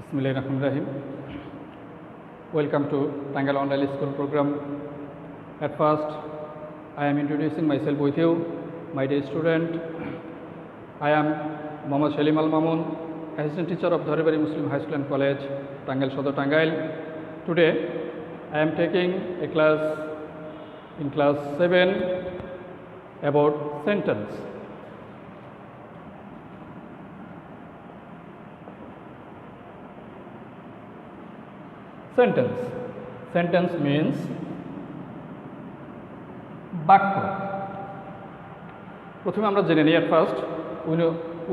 Bismillahirrahmanirrahim. Welcome to Tangal Online School program. At first, I am introducing myself with you, my dear student. I am Mohammad Shalim Al Mamun, Assistant Teacher of Dharibari Muslim High School and College, Tangal Sodor Tangail. Today, I am taking a class in class 7 about sentence. Sentence means বাক্য। প্রথমে আমরা জেনে নিই, at first we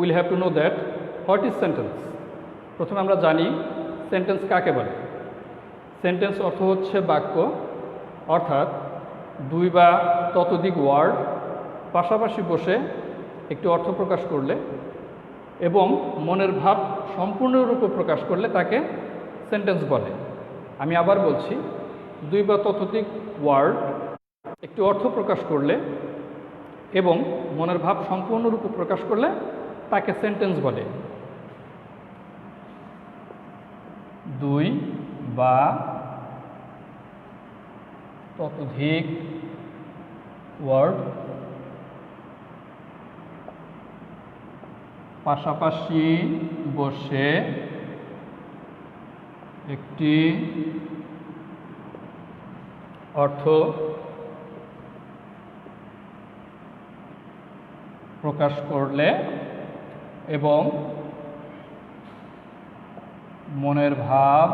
will have to know that what is sentence. প্রথমে আমরা জানি sentence কাকে বলে। সেন্টেন্স অর্থ হচ্ছে বাক্য, অর্থাৎ দুই বা ততোধিক ওয়ার্ড পাশাপাশি বসে একটি অর্থ প্রকাশ করলে এবং মনের ভাব সম্পূর্ণরূপে প্রকাশ করলে তাকে সেন্টেন্স বলে। আমি আবার বলছি, দুই বা ততোধিক ওয়ার্ড একটি অর্থ প্রকাশ করলে এবং মনের ভাব সম্পূর্ণরূপে প্রকাশ করলে তাকে সেন্টেন্স বলে। দুই বা ততোধিক ওয়ার্ড পাশাপাশি বসে একটি অর্থ প্রকাশ করলে এবং মনের ভাব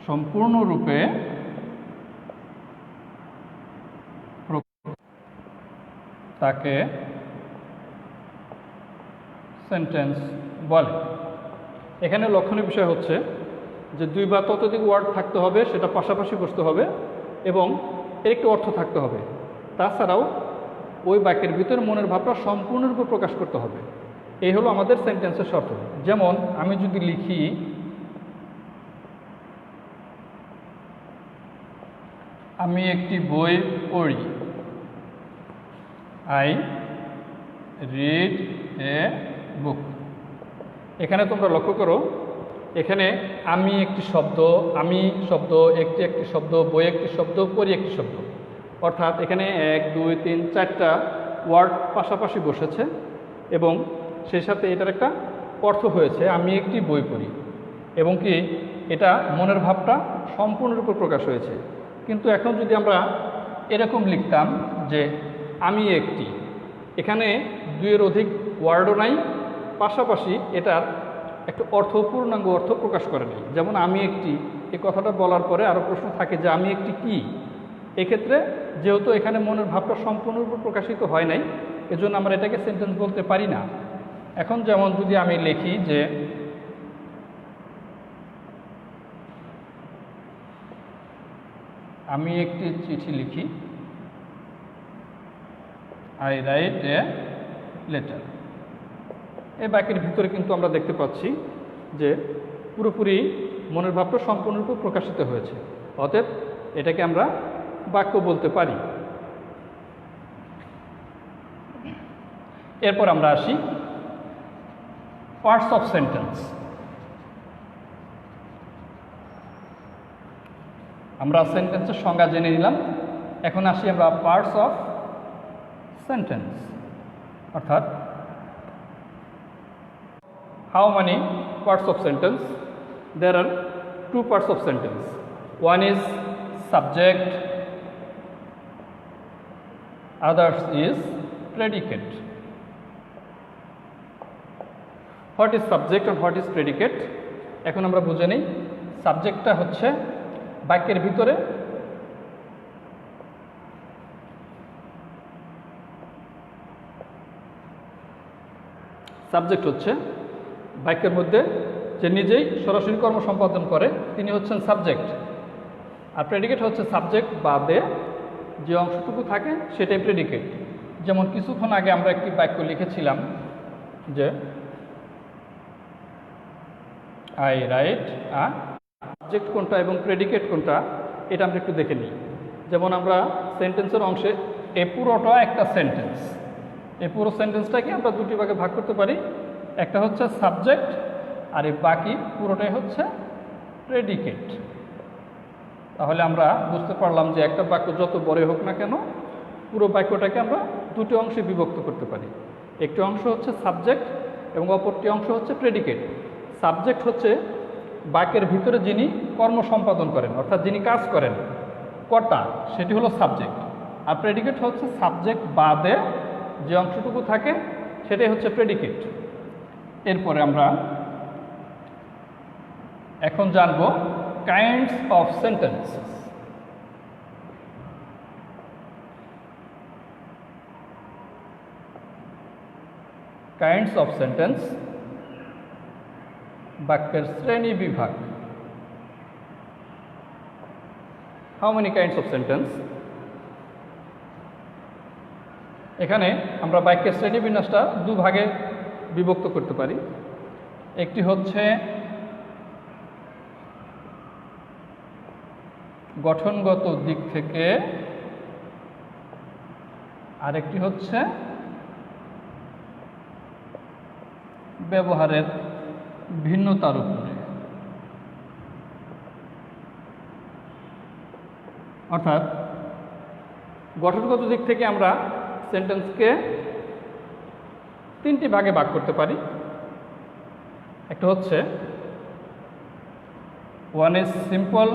সম্পূর্ণরূপে তাকে সেন্টেন্স বলে। এখানে লক্ষণীয় বিষয় হচ্ছে যে দুই বা ততোধিক ওয়ার্ড থাকতে হবে, সেটা পাশাপাশি বসতে হবে এবং এর একটি অর্থ থাকতে হবে। তাছাড়াও ওই বাক্যের ভিতরে মনের ভাবটা সম্পূর্ণরূপে প্রকাশ করতে হবে। এই হলো আমাদের সেন্টেন্সের শর্ত। যেমন আমি যদি লিখি, আমি একটি বই পড়ি, আই রিড এ বুক। এখানে তোমরা লক্ষ্য করো, এখানে আমি একটি শব্দ, একটি শব্দ, বই একটি শব্দ, পড়ি একটি শব্দ, অর্থাৎ এখানে 1 2 3 4টা ওয়ার্ড পাশাপাশি বসেছে এবং সেই সাথে এটার একটা অর্থ হয়েছে আমি একটি বই পড়ি এবং কি এটা মনের ভাবটা সম্পূর্ণরূপে প্রকাশ হয়েছে। কিন্তু এখন যদি আমরা এরকম লিখতাম যে আমি একটি, এখানে দুইয়ের অধিক ওয়ার্ডও নাই, পাশাপাশি এটার একটা পূর্ণাঙ্গ অর্থ প্রকাশ করে নেই। যেমন আমি একটি, এই কথাটা বলার পরে আরও প্রশ্ন থাকে যে আমি একটি কি। এক্ষেত্রে যেহেতু এখানে মনের ভাবটা সম্পূর্ণরূপে প্রকাশিত হয় নাই, এজন্য আমরা এটাকে সেন্টেন্স বলতে পারি না। এখন যেমন যদি আমি লিখি যে আমি একটি চিঠি লিখি, আই রাইট এ লেটার। এই বাক্যের ভিতরে কিন্তু আমরা দেখতে পাচ্ছি যে পুরোপুরি মনের ভাবটা সম্পূর্ণরূপে প্রকাশিত হয়েছে, অতএব এটাকে আমরা বাক্য বলতে পারি। এরপর আমরা আসি পার্টস অফ সেন্টেন্স। আমরা সেন্টেন্সের সংজ্ঞা জেনে নিলাম, এখন আসি আমরা পার্টস অফ সেন্টেন্স, অর্থাৎ how many parts of sentence? There are 2 parts of sentence. One is subject, others is predicate. What is subject and what is predicate? এখন আমরা বুঝে নিই। সাবজেক্টটা হচ্ছে বাক্যের ভিতরে সাবজেক্ট হচ্ছে বাক্যের মধ্যে যে নিজেই সরাসরি কর্ম সম্পাদন করে তিনি হচ্ছেন সাবজেক্ট, আর প্রেডিকেট হচ্ছে সাবজেক্ট বাদে যে অংশটুকু থাকে সেটাই প্রেডিকেট। যেমন কিছুক্ষণ আগে আমরা একটি বাক্য লিখেছিলাম যে আই রাইট আ, সাবজেক্ট কোনটা এবং প্রেডিকেট কোনটা এটা আমরা একটু দেখে নিই। যেমন আমরা সেন্টেন্সের অংশে এ পুরোটা একটা সেন্টেন্স, এই পুরো সেন্টেন্সটাকে আমরা দুটি ভাগে ভাগ করতে পারি। একটা হচ্ছে সাবজেক্ট, আর এই বাকি পুরোটাই হচ্ছে প্রেডিকেট। তাহলে আমরা বুঝতে পারলাম যে একটা বাক্য যত বড় হোক না কেন, পুরো বাক্যটাকে আমরা দুটি অংশে বিভক্ত করতে পারি। একটি অংশ হচ্ছে সাবজেক্ট এবং অপরটি অংশ হচ্ছে প্রেডিকেট। সাবজেক্ট হচ্ছে বাক্যের ভিতরে যিনি কর্ম সম্পাদন করেন, অর্থাৎ যিনি কাজ করেন, কর্তা, সেটি হলো সাবজেক্ট। আর প্রেডিকেট হচ্ছে সাবজেক্ট বাদে যে অংশটুকু থাকে সেটাই হচ্ছে প্রেডিকেট। এরপরে আমরা এখন জানব kinds of sentences. Kinds of sentence, বাক্যের শ্রেণী বিভাগ। How many kinds of sentence? এখানে আমরা বাক্যের শ্রেণী বিন্যাসটা দুভাগে বিভক্ত করতে পারি। একটি হচ্ছে গঠনগত দিক থেকে, আরেকটি হচ্ছে ব্যবহারের ভিন্নতার উপরে। অর্থাৎ গঠনগত দিক থেকে আমরা সেন্টেন্সকে তিনটি ভাগে ভাগ করতে পারি। একটা হচ্ছে one is simple,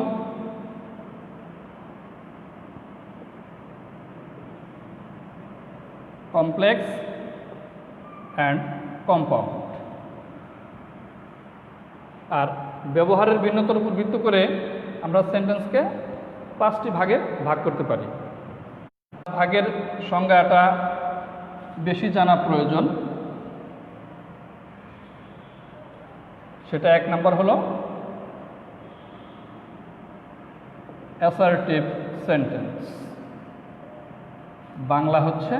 complex and compound. আর ব্যবহারের ভিন্নতার উপর ভিত্তি করে আমরা সেন্টেন্সকে 5টি ভাগে ভাগ করতে পারি। ভাগের সংজ্ঞাটা বেশি জানা প্রয়োজন। সেটা 1 নম্বর হলো অ্যাসার্টিভ সেন্টেন্স, বাংলা হচ্ছে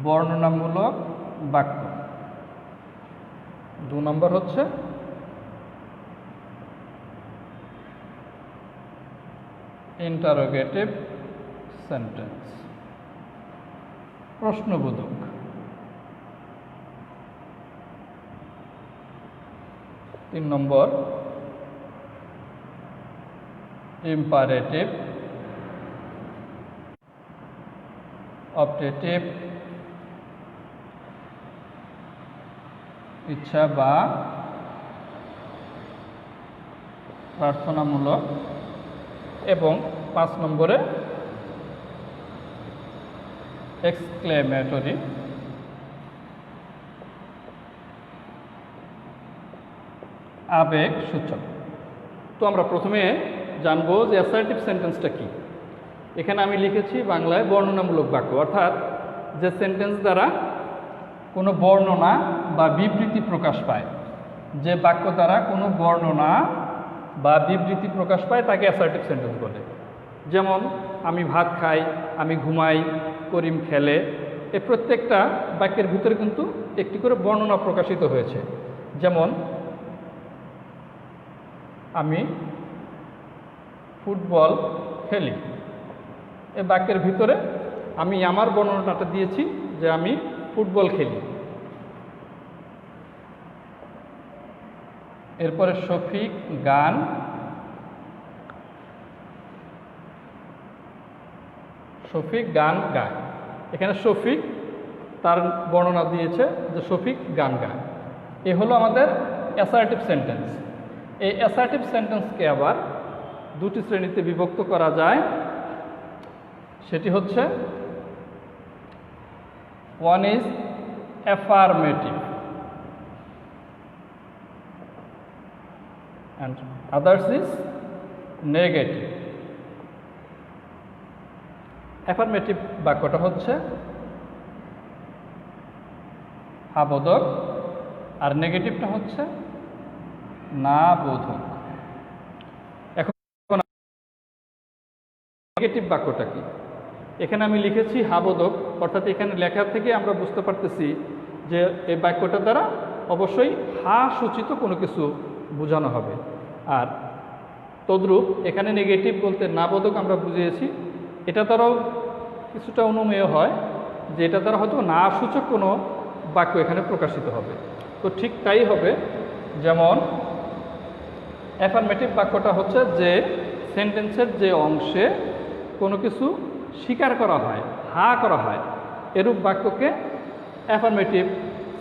বর্ণনামূলক বাক্য। 2 নম্বর হচ্ছে ইন্টারোগেটিভ সেন্টেন্স, প্রশ্নবোধক। 3 নম্বর ইম্পারেটিভ, অপটেটিভ, ইচ্ছা বা প্রার্থনামূলক, এবং 5 নম্বরে এক্সক্লেমেটরি, আবেগ সূচক। তো আমরা প্রথমে জানবো যে অ্যাসার্টিভ সেন্টেন্সটা কি। এখানে আমি লিখেছি বাংলায় বর্ণনামূলক বাক্য, অর্থাৎ যে সেন্টেন্স দ্বারা কোনো বর্ণনা বা বিবৃতি প্রকাশ পায়। যে বাক্য দ্বারা কোনো বর্ণনা বা বিবৃতি প্রকাশ পায় তাকে অ্যাসার্টিভ সেন্টেন্স বলে। যেমন আমি ভাত খাই, আমি ঘুমাই, করিম খেলে, এই প্রত্যেকটা বাক্যের ভিতরে কিন্তু একটি করে বর্ণনা প্রকাশিত হয়েছে। যেমন আমি ফুটবল খেলি, এই বাক্যের ভিতরে আমি আমার বর্ণনাটা দিয়েছি যে আমি ফুটবল খেলি। এরপরে শফিক গান, শফিক গান গায়। এখানে শফিক তার বর্ণনা দিয়েছে যে শফিক গান গায়। এ হলো আমাদের অ্যাসার্টিভ সেন্টেন্স। এই অ্যাসার্টিভ সেন্টেন্সকে আবার 2টি শ্রেণীতে বিভক্ত করা যায়। সেটি হচ্ছে one is affirmative and others is negative. Affirmative বাক্যটা হচ্ছে আবোধক, আর নেগেটিভটা হচ্ছে না বোধক। এখন নেগেটিভ বাক্যটা কি? এখানে আমি লিখেছি হাবোধক, অর্থাৎ এখানে লেখা থেকে আমরা বুঝতে পারতেছি যে এই বাক্যটা দ্বারা অবশ্যই হা সূচিত কোনো কিছু বোঝানো হবে। আর তদ্রূপ এখানে নেগেটিভ বলতে না বোধক আমরা বুঝিয়েছি, এটা দ্বারাও কিছুটা অনুমেয় হয়। যে এটা দ্বারা হয়তো না সূচক কোনো বাক্য এখানে প্রকাশিত হবে। তো ঠিক তাই হবে, যেমন অ্যাফার্মেটিভ বাক্যটা হচ্ছে যে সেন্টেন্সের যে অংশে কোনো কিছু স্বীকার করা হয়, হা করা হয়, এরূপ বাক্যকে অ্যাফার্মেটিভ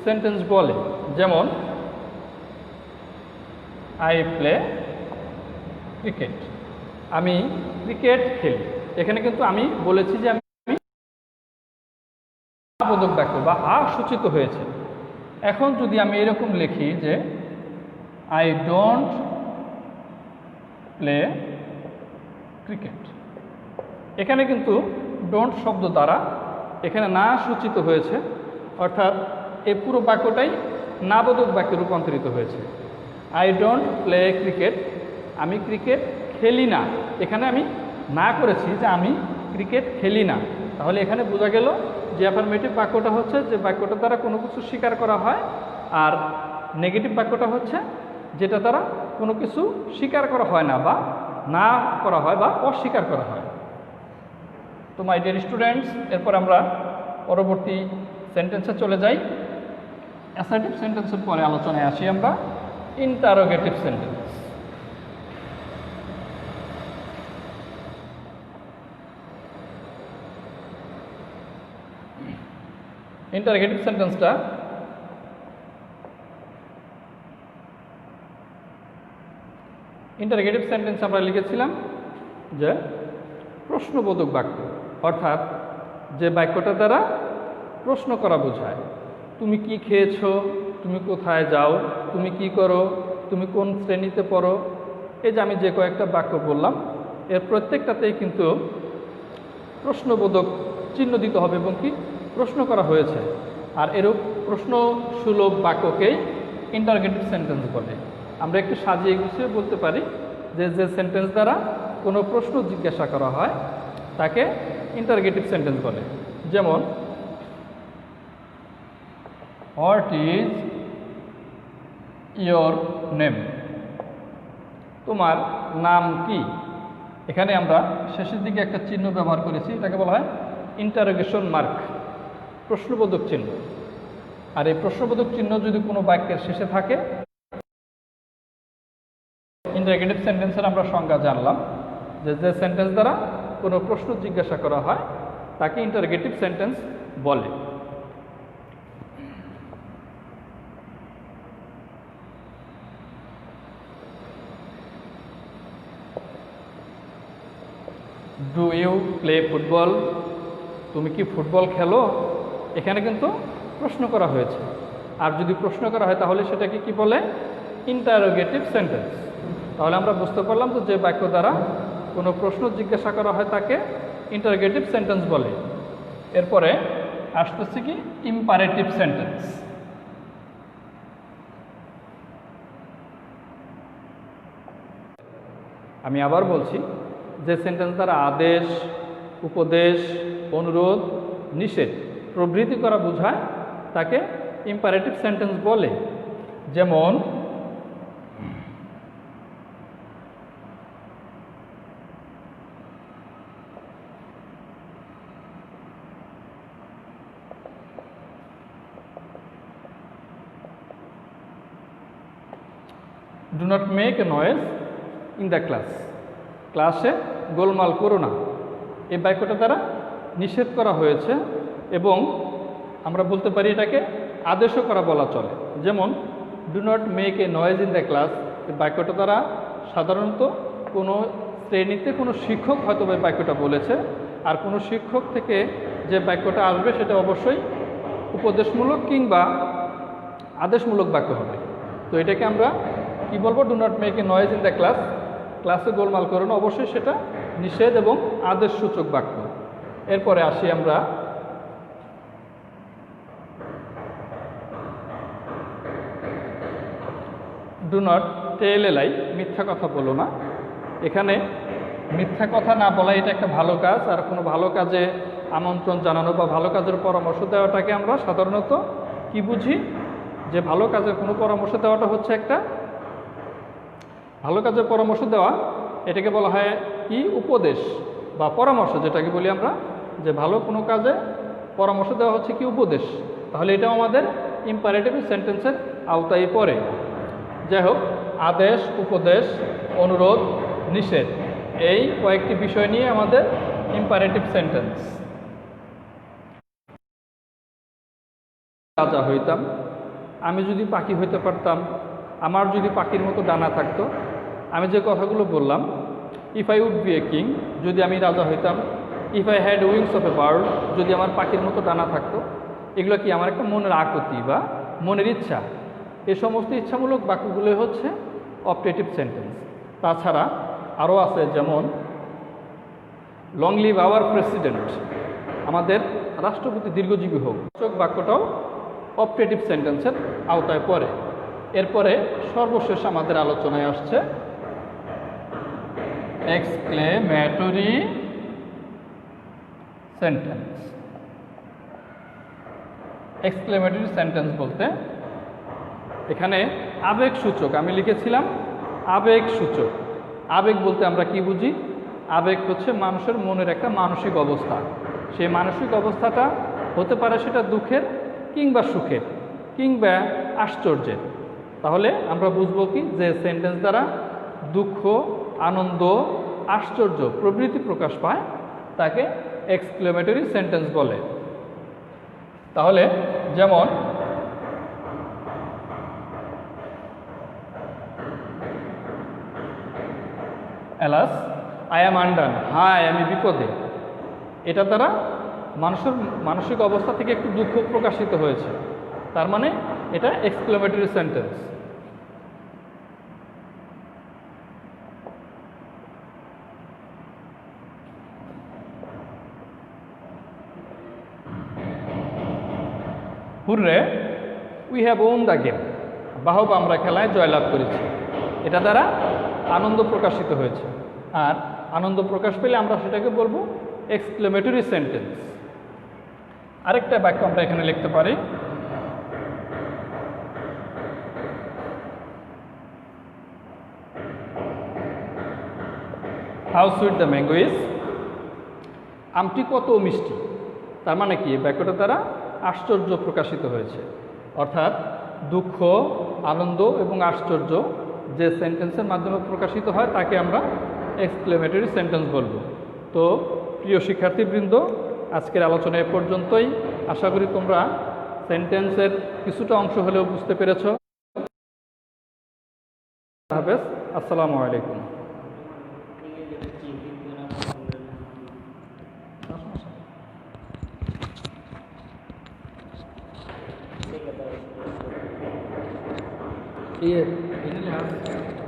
সেন্টেন্স বলে। যেমন আই প্লে ক্রিকেট, আমি ক্রিকেট খেলি। এখানে কিন্তু আমি বলেছি যে আমি বোধক বাক্য বা সূচিত হয়েছে। এখন যদি আমি এরকম লিখি যে আই ডোন্ট প্লে ক্রিকেট, এখানে কিন্তু ডোন্ট শব্দ দ্বারা এখানে না সূচিত হয়েছে, অর্থাৎ এই পুরো বাক্যটাই না বোধক বাক্যে রূপান্তরিত হয়েছে। আই ডোন্ট প্লে ক্রিকেট, আমি ক্রিকেট খেলি না। এখানে আমি না করেছি যে আমি ক্রিকেট খেলি না। তাহলে এখানে বোঝা গেল যে অ্যাফার্মেটিভ বাক্যটা হচ্ছে যে বাক্যটা দ্বারা কোনো কিছু স্বীকার করা হয়, আর নেগেটিভ বাক্যটা হচ্ছে যেটা দ্বারা কোনো কিছু স্বীকার করা হয় না বা না করা হয় বা অস্বীকার করা হয়। তো মাই ডিয়ার স্টুডেন্টস, এরপর আমরা পরবর্তী সেন্টেন্সে চলে যাই। অ্যাসার্টিভ সেন্টেন্সের পরে আলোচনায় আসি আমরা ইন্টারোগেটিভ সেন্টেন্স। ইন্টারোগেটিভ সেন্টেন্সটা ইন্টারোগেটিভ সেন্টেন্স আমরা লিখেছিলাম যে প্রশ্নবোধক বাক্য, অর্থাৎ যে বাক্যটা দ্বারা প্রশ্ন করা বোঝায়। তুমি কি খেয়েছো, তুমি কোথায় যাও, তুমি কি করো, তুমি কোন শ্রেণীতে পড়ো, এই যে আমি যে কয়েকটা বাক্য বললাম, এর প্রত্যেকটাতেই কিন্তু প্রশ্নবোধক চিহ্ন দিতে হবে এবং কি প্রশ্ন করা হয়েছে। আর এরূপ প্রশ্নসুলভ বাক্যকেই ইন্টারোগেটিভ সেন্টেন্স বলে। আমরা একটু সাজিয়ে গুছিয়ে বলতে পারি যে যে সেন্টেন্স দ্বারা কোনো প্রশ্ন জিজ্ঞাসা করা হয় তাকে ইন্টারোগেটিভ সেন্টেন্স বলে। যেমন হোয়াট ইজ ইয়োর নেম, তোমার নাম কি। এখানে আমরা শেষের দিকে একটা চিহ্ন ব্যবহার করেছি, এটাকে বলা হয় ইন্টারোগেশন মার্ক, প্রশ্নবোধক চিহ্ন। আর এই প্রশ্নবোধক চিহ্ন যদি কোনো বাক্যের শেষে থাকে, ইন্টারোগেটিভ সেন্টেন্সের আমরা সংজ্ঞা জানলাম যে যে সেন্টেন্স দ্বারা কোনো প্রশ্ন জিজ্ঞাসা করা হয় তাকে ইন্টারোগেটিভ সেন্টেন্স বলে। ডু ইউ প্লে ফুটবল, তুমি কি ফুটবল খেলো। এখানে কিন্তু প্রশ্ন করা হয়েছে, আর যদি প্রশ্ন করা হয় তাহলে সেটাকে কি বলে ইন্টারোগেটিভ সেন্টেন্স। তাহলে আমরা বুঝতে পারলাম তো যে বাক্য দ্বারা কোনো প্রশ্ন জিজ্ঞাসা করা হয় তাকে ইন্টারোগেটিভ সেন্টেন্স বলে। এরপরে আসতেছে কি ইম্পারেটিভ সেন্টেন্স। আমি আবার বলছি, যে সেন্টেন্স দ্বারা আদেশ, উপদেশ, অনুরোধ, নিষেধ প্রভৃতি করা বোঝায় তাকে ইম্পারেটিভ সেন্টেন্স বলে। যেমন do not make a noise in the class, ক্লাসে গোলমাল করো না। এই বাক্যটা দ্বারা নিষেধ করা হয়েছে এবং আমরা বলতে পারি এটাকে আদেশও করা বলা চলে। যেমন do not make a noise in the class, এই বাক্যটা দ্বারা সাধারণত কোনো শ্রেণীতে কোনো শিক্ষক হয়তো এই বাক্যটা বলেছে, আর কোনো শিক্ষক থেকে যে বাক্যটা আসবে সেটা অবশ্যই উপদেশমূলক কিংবা আদেশমূলক বাক্য হবে। তো এটাকে আমরা কি বলবো, do not make a noise in the class, ক্লাসে গোলমাল করো না, অবশ্যই সেটা নিষেধ এবং আদেশসূচক বাক্য। এরপরে আসি আমরা ডু নট টেল এ লাই, মিথ্যা কথা বলো না। এখানে মিথ্যা কথা না বলা এটা একটা ভালো কাজ, আর কোনো ভালো কাজে আমন্ত্রণ জানানো বা ভালো কাজের পরামর্শ দেওয়াটাকে আমরা সাধারণত কি বুঝি, যে ভালো কাজের কোনো পরামর্শ দেওয়াটা হচ্ছে একটা ভালো কাজের পরামর্শ দেওয়া, এটাকে বলা হয় কি উপদেশ বা পরামর্শ, যেটাকে বলি আমরা যে ভালো কোনো কাজে পরামর্শ দেওয়া হচ্ছে কি উপদেশ, তাহলে এটাও আমাদের ইম্পারেটিভ সেন্টেন্সের আওতায় পড়ে। যাই হোক, আদেশ, উপদেশ, অনুরোধ, নিষেধ, এই কয়েকটি বিষয় নিয়ে আমাদের ইম্পারেটিভ সেন্টেন্স। রাজা হইতাম, আমি যদি পাখি হইতে পারতাম, আমার যদি পাখির মতো ডানা থাকতো, আমি যে কথাগুলো বললাম, if I would be a king, যদি আমি রাজা হইতাম, if I had wings of a bird, যদি আমার পাখির মতো ডানা থাকতো, এগুলো কি আমার একটা মনের আকুতি বা মনের ইচ্ছা। এই সমস্ত ইচ্ছামূলক বাক্যগুলো হচ্ছে অপটেটিভ সেন্টেন্স। তাছাড়া আরও আছে, যেমন লং লিভ আওয়ার প্রেসিডেন্ট, আমাদের রাষ্ট্রপতি দীর্ঘজীবী হোক, বাক্যটাও অপটেটিভ সেন্টেন্সের আওতায় পড়ে। এরপরে সর্বশেষ আমাদের আলোচনায় আসছে এক্সক্লেমেটরি সেন্টেন্স। এক্সক্লেমেটরি সেন্টেন্স বলতে এখানে আবেগসূচক, আমি লিখেছিলাম আবেগসূচক। আবেগ বলতে আমরা কি বুঝি? আবেগ হচ্ছে মানুষের মনের একটা মানসিক অবস্থা। সেই মানসিক অবস্থাটা হতে পারে সেটা দুঃখের কিংবা সুখের কিংবা আশ্চর্যের। তাহলে আমরা বুঝবো কি, যে সেন্টেন্স দ্বারা দুঃখ, আনন্দ, আশ্চর্য প্রভৃতি প্রকাশ পায় তাকে এক্সক্লেমেটরি সেন্টেন্স বলে। তাহলে যেমন অ্যালাস আই অ্যাম আন্ডান, হায় আমি বিপদে, এটা দ্বারা মানুষের মানসিক অবস্থা থেকে একটু দুঃখ প্রকাশিত হয়েছে, তার মানে এটা exclamatory sentence. Hurrah we have won the game, বাহবা আমরা খেলায় জয়লাভ করেছি, এটা দ্বারা আনন্দ প্রকাশিত হয়েছে। আর আনন্দ প্রকাশ পেলে আমরা সেটাকে বলবো এক্সক্লেমেটরি সেন্টেন্স। আরেকটা বাক্য আমরা এখানে লিখতে পারি, how sweet the mango is, আমটি কত মিষ্টি। তার মানে কি, বাক্যটা দ্বারা আশ্চর্য প্রকাশিত হয়েছে। অর্থাৎ দুঃখ, আনন্দ এবং আশ্চর্য যে সেন্টেন্সের মাধ্যমে প্রকাশিত হয় তাকে আমরা এক্সক্লেমেটরি সেন্টেন্স বলবো। তো প্রিয় শিক্ষার্থীবৃন্দ, আজকের আলোচনা এ পর্যন্তই। আশা করি তোমরা সেন্টেন্সের কিছুটা অংশ হলেও বুঝতে পেরেছ। হাফেজ, আসসালামু আলাইকুম। Iya, ini lihat.